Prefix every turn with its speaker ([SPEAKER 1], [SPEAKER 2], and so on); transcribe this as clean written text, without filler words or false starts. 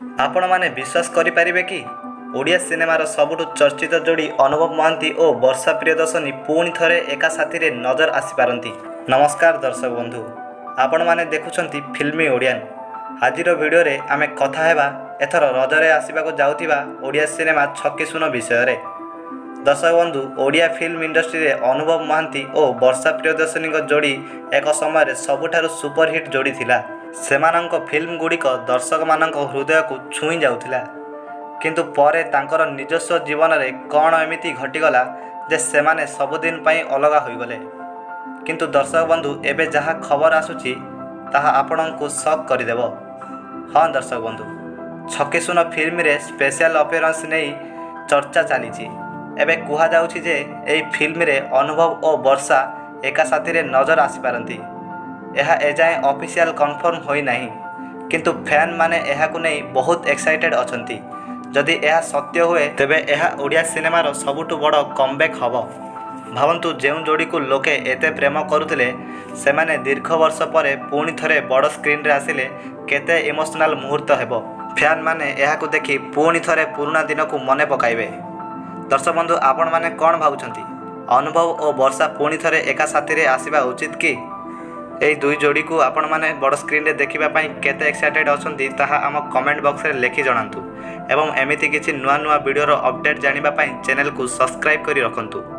[SPEAKER 1] आपण माने विश्वास करि पारिबे कि ओडिया सिनेमार सबुठु चर्चित जोड़ी अनुभव महांती और वर्षा प्रियदर्शनी पुणी थरे एका साथी रे नजर आसी पारंती। नमस्कार दर्शक बंधु, आपण माने देखुछंती फिल्मी ओडियन। आजिर वीडियो रे आमे कथा हेबा एथर रजरे आसीबाको जाउथिबा ओडिया सिनेमा छक्की सुन विषय रे। दर्शक बंधु, ओडिया फिल्म इंडस्ट्री रे अनुभव महांती और वर्षा प्रियदर्शनी जोड़ी एक समय रे सबुठारु सुपरहिट जोड़ी थिला। सेमानंक फिल्म गुड़िक दर्शक मानक हृदय को छुई जाउथिला, किंतु परे तांकर निजस्व जीवन रे कौन एमिति घटीगला जे सेमाने सबुदिन पई अलगा होइगले। किंतु दर्शक बंधु, एबे जहा खबर आसुची ताहा आपणंकु शॉक करिदेव। हाँ दर्शक बंधु, छक्की सुन फिल्म रे स्पेशल अपीयरेंस नहीं चर्चा चलीची। एबे कुहा जाउची जे एई फिल्म रे अनुभव और वर्षा एका साथी रे नजर आसी पारंती। यह एजाए ऑफिशियल कन्फर्म होई नहीं, किंतु फैन माने यह को नहीं बहुत एक्साइटेड अछंती। जदि यह सत्य हुए तेबे यह ओडिया सिनेमार सबुठु बड़ कमबैक हबो। भावंतु जेउ जोड़ी को लोके एते प्रेम करुथिले सेमाने दीर्घ वर्ष परे पुणी थरे बड़ स्क्रीन रे आसिले केते इमोशनल मुहूर्त हेबो। फैन माने यह को देखि पुणी थरे पुराना दिन को मने पकाइबे। दर्शक बंधु, आपण माने कोन भाबुछंती? अनुभव और वर्षा पुणी थरे एका साथी रे आसीबा उचित कि? এই দুই जोड़ी को आपण माने बड़ स्क्रीन रे देखिबा पई केते एक्साइटेड अछंती ताहा आम कमेंट बॉक्स रे लेखि जणांतु। एवं एमिति किछि नुआ नुआ वीडियो रो अपडेट जानिबा पई चैनल को सब्सक्राइब करि रखंतु।